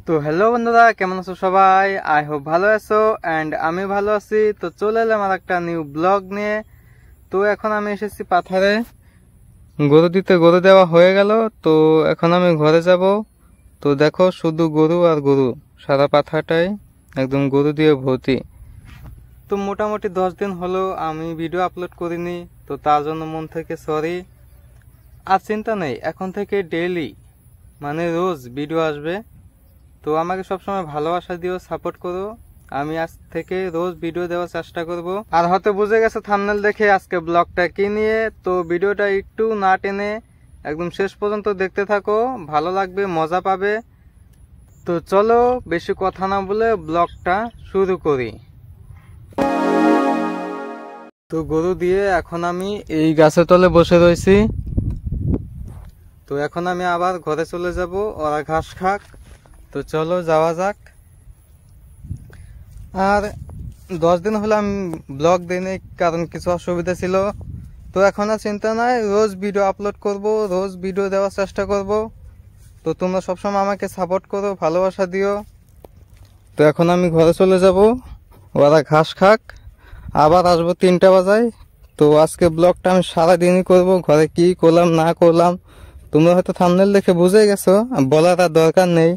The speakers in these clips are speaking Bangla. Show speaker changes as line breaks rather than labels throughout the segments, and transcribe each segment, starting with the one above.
তো হ্যালো বন্ধুরা, কেমন আছো সবাই? আই হোপ ভালো আছো এন্ড আমি ভালো আছি। তো চলে এলাম আর একটা নিউ ব্লগ নিয়ে। তো এখন আমি এসেছি পাথারে গরু দিতে, গরু দেওয়া হয়ে গেল। তো এখন আমি ঘরে যাব। তো দেখো শুধু গরু আর গরু, সারা পাথারটাই একদম গরু দিয়ে ভর্তি। তো মোটামুটি 10 দিন হলো আমি ভিডিও আপলোড করিনি, তো তার জন্য মন থেকে সরি। আর চিন্তা নেই, এখন থেকে ডেইলি মানে রোজ ভিডিও আসবে। তো আমাকে সবসময় ভালোবাসা দিও, সাপোর্ট করো। আমি আজ থেকে রোজ ভিডিও দেওয়ার চেষ্টা করব। আর হয়তো বুঝে গেছে থাম্বনেল দেখে আজকে ব্লগটা কি নিয়ে। তো ভিডিওটা একটু না টেনে একদম শেষ পর্যন্ত দেখতে থাকো, ভালো লাগবে, মজা পাবে। তো চলো বেশি কথা না বলে ব্লগটা শুরু করি। তো গরু দিয়ে এখন আমি এই গাছের তলে বসে রয়েছি। তো এখন আমি আবার ঘরে চলে যাব, ওরা ঘাস খাক। তো চলো যাওয়া যাক। আর 10 দিন হলো আমি ব্লগ দিইনি, কারণ কিছু অসুবিধা ছিল। তো এখন আর চিন্তা নাই, রোজ ভিডিও আপলোড করব, রোজ ভিডিও দেওয়ার চেষ্টা করব। তো তোমরা সবসময় আমাকে সাপোর্ট করো, ভালোবাসা দিও। তো এখন আমি ঘরে চলে যাব, ওরা ঘাস খাক, আবার আসবো 3টা বাজায়। তো আজকে ব্লগটা আমি সারাদিনই করব, ঘরে কি করলাম না করলাম তোমরা হয়তো থাম্বনেল দেখে বুঝে গেছো, বলার আর দরকার নেই।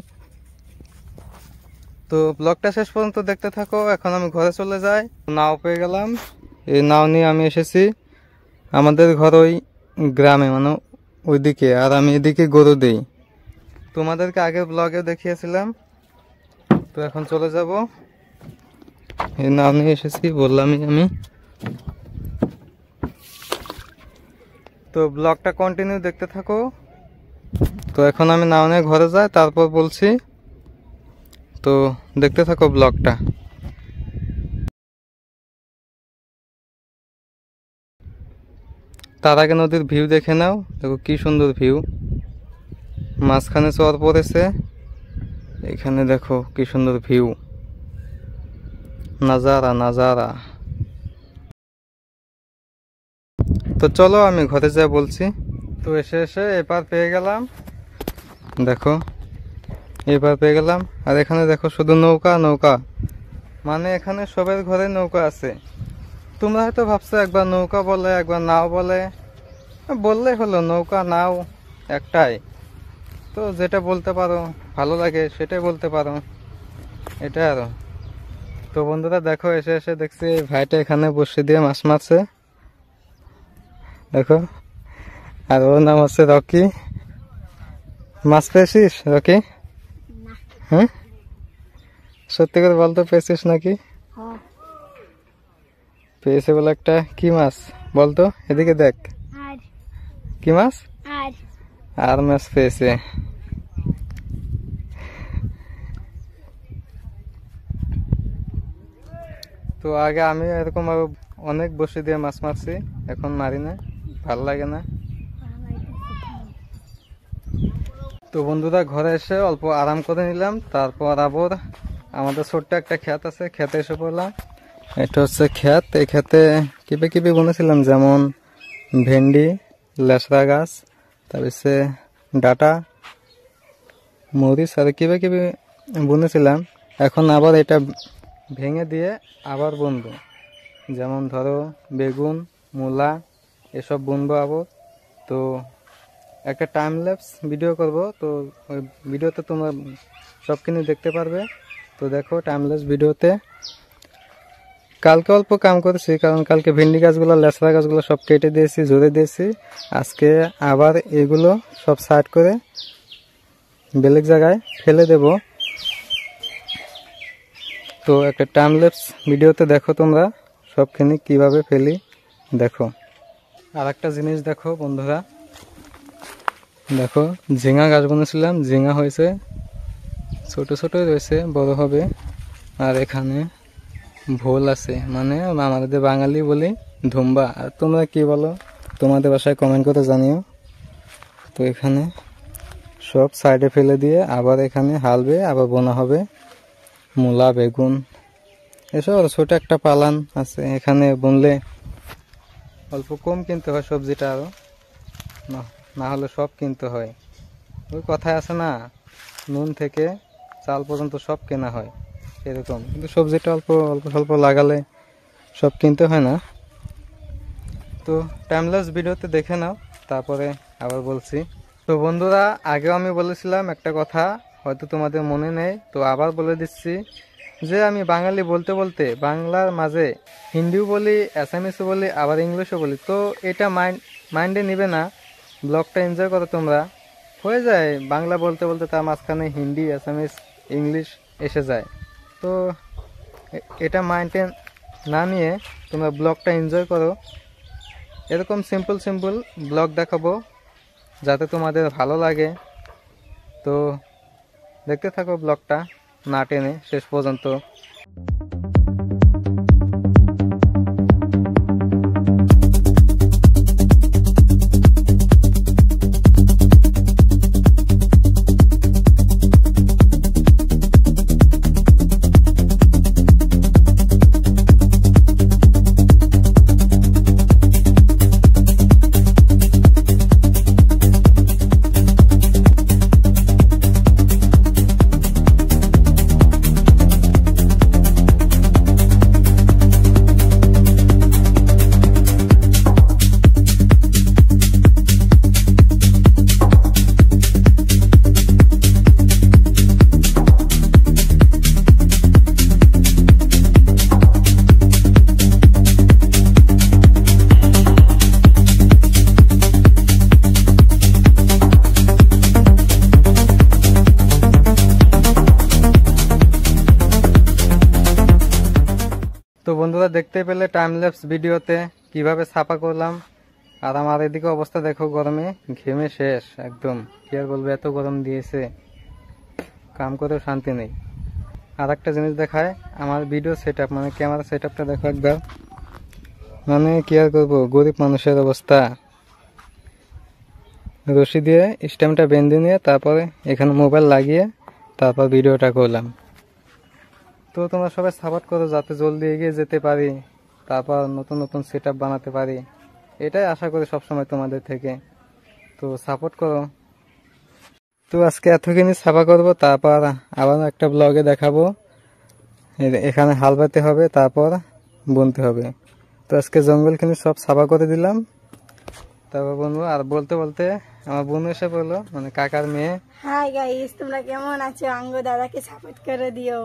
তো ব্লগটা শেষ পর্যন্ত দেখতে থাকো। এখন আমি ঘরে চলে যাই। নাও পেয়ে গেলাম, এই নাও নিয়ে আমি এসেছি আমাদের ঘর ওই গ্রামে, মানে ওইদিকে, আর আমি এদিকে গরু দেই। তোমাদেরকে আগের ব্লগে দেখিয়েছিলাম। তো এখন চলে যাব, এই নাও নিয়ে এসেছি বললামই আমি। তো ব্লগটা কন্টিনিউ দেখতে থাকো। তো এখন আমি নাও নিয়ে ঘরে যাই, তারপর বলছি। তো দেখতে থাকো ব্লগটা। তার আগে নদীর ভিউ দেখে নাও, দেখো কি সুন্দর ভিউ। মাঝখানে চর পড়েছে, এখানে দেখো কি সুন্দর ভিউ, নাজারা নাজারা। তো চলো আমি ঘরে যা বলছি। তো এসে এসে এপার পেয়ে গেলাম, দেখো এপার পেয়ে গেলাম। আর এখানে দেখো শুধু নৌকা নৌকা, মানে এখানে সবের ঘরে নৌকা আছে। তোমরা হয়তো ভাবছো একবার নৌকা বলে একবার নাও বলে, বললেই হলো, নৌকা নাও একটাই। তো যেটা বলতে পারো ভালো লাগে সেটাই বলতে পারো, এটা আরো। তো বন্ধুরা দেখো এসে এসে দেখছি এই ভাইটা এখানে বসে দিয়ে মাছ মারছে, দেখো। আর ওর নাম হচ্ছে রকি। মাছ পেয়েছিস রকি? হ্যাঁ, সত্যি করে বলতো, পেয়েছিস নাকি? পেয়েছে বলে একটা, কি মাছ বলতো, এদিকে দেখ, কি মাছ? আর মাছ পেয়েছে। তো আগে আমি এরকম অনেক বসে দিয়ে মাছ মারছি, এখন মারি না, ভালো লাগে না। তো বন্ধুরা ঘরে এসে অল্প আরাম করে নিলাম, তারপর আবার আমাদের ছোট্ট একটা ক্ষেত আছে, ক্ষেতে এসে পড়লাম। এটা হচ্ছে ক্ষেত, এই ক্ষেতে কিবে কিবে বুনেছিলাম, যেমন ভেন্ডি, লেসরা গাছ, তারপরে ডাটা, মরিচ আর কিবে কিবে বুনেছিলাম। এখন আবার এটা ভেঙে দিয়ে আবার বুনবো, যেমন ধরো বেগুন, মূলা এসব বুনবো আবার। তো একটা টাইম ল্যাপস ভিডিও করব, তো ওই ভিডিওতে তোমরা সব কিছু দেখতে পারবে। তো দেখো টাইম ল্যাপস ভিডিওতে কালকে অল্প কাম করেছি, কারণ কালকে ভেন্ডি গাছগুলো, লেসরা গাছগুলো সব কেটে দিয়েছি, জুড়ে দিয়েছি। আজকে আবার এগুলো সব সাইড করে বেলেগ জায়গায় ফেলে দেব। তো একটা টাইম ল্যাপস ভিডিওতে দেখো তোমরা সবখানি কিভাবে ফেলি, দেখো। আর একটা জিনিস দেখো বন্ধুরা, দেখো ঝিঙা গাছ বুনেছিলাম, ঝিঙা হয়েছে, ছোট ছোট রয়েছে, বড় হবে। আর এখানে ভোল আছে, মানে আমাদের বাঙালি বলি ধুম্বা, আর তোমরা কি বলো তোমাদের বাসায় কমেন্ট করে জানিও। তো এখানে সব সাইডে ফেলে দিয়ে আবার এখানে হালবে, আবার বোনা হবে মূলা, বেগুন এসব। ছোট একটা পালান আছে, এখানে বুনলে অল্প কম কিনতে হয় সবজিটা, আরো না হলে সব কিনতে হয়। ওই কথায় আছে না, নুন থেকে চাল পর্যন্ত সব কেনা হয় এরকম, কিন্তু সবজিটা অল্প অল্প স্বল্প লাগালে সব কিনতে হয় না। তো টাইমলেস ভিডিওতে দেখে নাও, তারপরে আবার বলছি। তো বন্ধুরা, আগেও আমি বলেছিলাম একটা কথা, হয়তো তোমাদের মনে নেই, তো আবার বলে দিচ্ছি যে আমি বাঙালি বলতে বলতে বাংলার মাঝে হিন্দিও বলি, অ্যাসামিসও বলি, আবার ইংলিশও বলি। তো এটা মাইন্ডে নিবে না, ব্লগটা এনজয় করো তোমরা। হয়ে যায় বাংলা বলতে বলতে তার মাঝখানে হিন্দি, অ্যাসামিস, ইংলিশ এসে যায়। তো এটা মাইন্ডে না নিয়ে তোমরা ব্লগটা এনজয় করো। এরকম সিম্পল সিম্পল ব্লগ দেখাবো যাতে তোমাদের ভালো লাগে। তো দেখতে থাকো ব্লগটা না টেনে শেষ পর্যন্ত। তো বন্ধুরা, দেখতে পেলে টাইমল্যাপস ভিডিওতে কিভাবে ছাপা করলাম। আর আমার এদিকে অবস্থা দেখো, গরমে ঘেমে শেষ একদম। কি আর বলবো, এত গরম দিয়েছে, কাম করেও শান্তি নেই। আর একটা জিনিস দেখায়, আমার ভিডিও সেট আপ, মানে ক্যামেরা সেট আপটা দেখো একবার। মানে কি আর করবো, গরিব মানুষের অবস্থা। রশি দিয়ে স্ট্যাম্পটা বেঁধে নিয়ে তারপরে এখানে মোবাইল লাগিয়ে তারপর ভিডিওটা করলাম। তো তোমরা সবাই সাপোর্ট করো যাতে জলদি এগিয়ে যেতে পারি, তারপর নতুন নতুন সেট আপ বানাতে পারি, এটাই আশা করি সবসময় তোমাদের থেকে। তো সাপোর্ট করো। তো আজকে এতখানি ছাপা করবো, তারপর আবার একটা ব্লগে দেখাবো। এখানে হাল বাতে হবে, তারপর বুনতে হবে। তো আজকে জঙ্গলখানি সব ছাপা করে দিলাম। তারপর বন্ধু, আর বলতে বলতে আমার বোন এসে বললো, মানে কাকার মেয়ে।
হাই গাইস, তোমরা কেমন আছো? আঙ্গ দাদাকে সাপোর্ট করে দিও।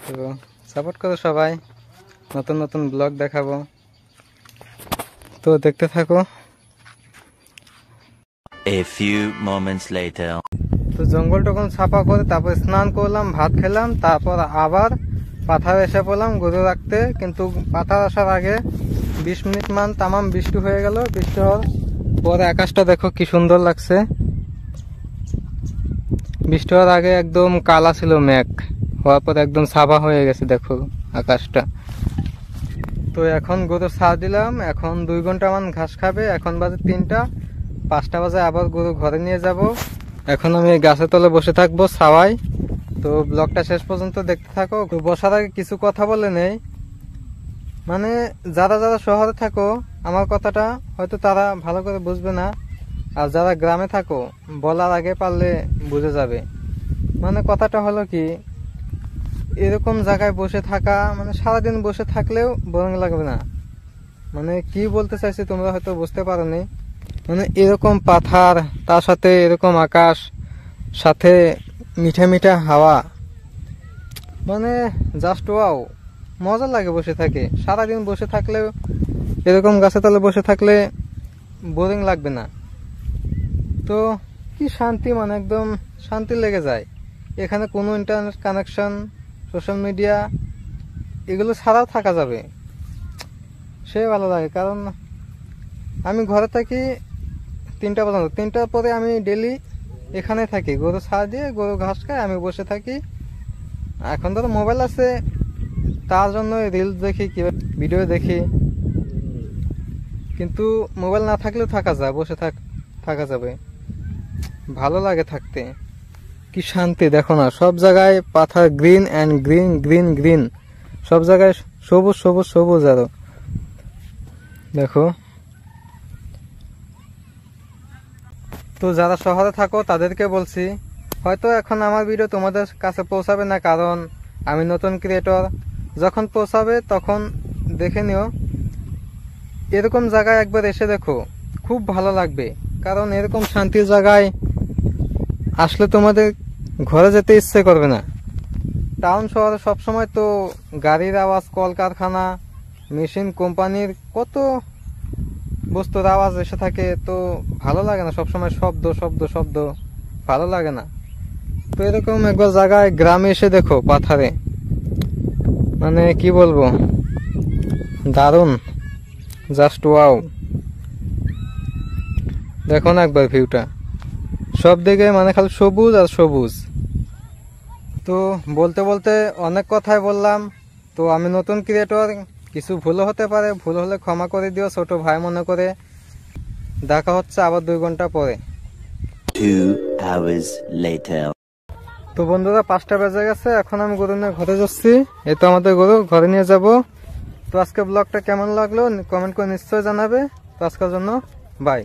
তো সাপোর্ট করো সবাই, নতুন নতুন ব্লগ দেখাবো। তো দেখতে থাকো।
A few moments later.
তো জঙ্গল টখন ছাপা করে তারপর স্নান করলাম, ভাত খেলাম, তারপর আবার পাথার এসে পড়লাম গরু রাখতে। কিন্তু পাথার আসার আগে 20 মিনিট মান তামাম বৃষ্টি হয়ে গেল। বৃষ্টি হওয়ার পরে আকাশটা দেখো কি সুন্দর লাগছে। বৃষ্টি হওয়ার আগে একদম কালা ছিল মেঘ, হওয়ার পর একদম সাফা হয়ে গেছে দেখো আকাশটা। তো এখন গরু ছাড় দিলাম, এখন 2 ঘন্টা মান ঘাস খাবে। এখন বাজে 3টা, 5টা বাজে আবার গরু ঘরে নিয়ে যাব। এখন আমি গাছের তলে বসে থাকবো ছাওয়ায়। তো ব্লগটা শেষ পর্যন্ত দেখতে থাকো। বসার আগে কিছু কথা বলে নেই, মানে যারা যারা শহরে থাকো আমার কথাটা হয়তো তারা ভালো করে বুঝবে না, আর যারা গ্রামে থাকো বলার আগে পারলে বুঝে যাবে। মানে কথাটা হলো কি, এরকম জায়গায় বসে থাকা মানে সারাদিন বসে থাকলেও বোরিং লাগবে না। মানে কি বলতে চাইছি তোমরা হয়তো বুঝতে পারোনি। মানে এরকম পাথার, তার সাথে এরকম আকাশ, সাথে মিঠা মিঠা হাওয়া, মানে জাস্ট ওয়াও, মজা লাগে বসে থাকে। সারাদিন বসে থাকলেও এরকম গাছের তলে বসে থাকলে বোরিং লাগবে না। তো কি শান্তি, মানে একদম শান্তি লেগে যায়। এখানে কোনো ইন্টারনেট কানেকশন, সোশ্যাল মিডিয়া এগুলো ছাড়াও থাকা যাবে, সে ভালো লাগে। কারণ আমি ঘরে থাকি 3টা পর্যন্ত, 3টার পরে আমি ডেলি এখানে থাকি, গরু ছাড় দিয়ে গরু ঘাস খায়, আমি বসে থাকি। এখন ধরো মোবাইল আছে, তার জন্য রিলস দেখি, কি ভিডিও দেখি, কিন্তু মোবাইল না থাকলেও থাকা যায়, বসে থাকা যাবে, ভালো লাগে থাকতে। কি শান্তি দেখো না, সব জায়গায় পাথর, green and green, green green, সব জায়গায় সবুজ সবুজ সবুজ। আরো দেখো। তো যারা শহরে থাকো তাদেরকে বলছি, হয়তো এখন আমার ভিডিও তোমাদের কাছে পৌঁছাবে না, কারণ আমি নতুন ক্রিয়েটর। যখন পৌঁছাবে তখন দেখে নিও। এরকম জায়গায় একবার এসে দেখো, খুব ভালো লাগবে। কারণ এরকম শান্তির জায়গায় আসলে তোমাদের ঘরে যেতে ইচ্ছে করবে না। টাউন শহরে সবসময় তো গাড়ির আওয়াজ, কলকারখানা, মেশিন, কোম্পানির কত বস্তুর আওয়াজ এসে থাকে, তো ভালো লাগে না। সবসময় শব্দ শব্দ শব্দ, ভালো লাগে না। তো এরকম একবার জায়গায় গ্রামে এসে দেখো, পাথারে, মানে কি বলবো, দারুণ, জাস্ট ওয়াও। দেখো না একবার ভিউটা, সব দিকে মানে খালি সবুজ আর সবুজ। তো বলতে বলতে অনেক কথাই বললাম। তো আমি নতুন ক্রিয়েটর, কিছু ভুলও হতে পারে, ভুল হলে ক্ষমা করে দিও ছোট ভাই মনে করে। দেখা হচ্ছে আবার 2 ঘন্টা পরে।
2 hours later.
তো বন্ধুরা 5টা বেজে গেছে, এখন আমি গরু নিয়ে ঘরে যাচ্ছি। এই তো আমাদের গরু, ঘরে নিয়ে যাব। তো আজকে ব্লগটা কেমন লাগলো কমেন্ট করে নিশ্চয়ই জানাবে। তো আজকের জন্য বাই।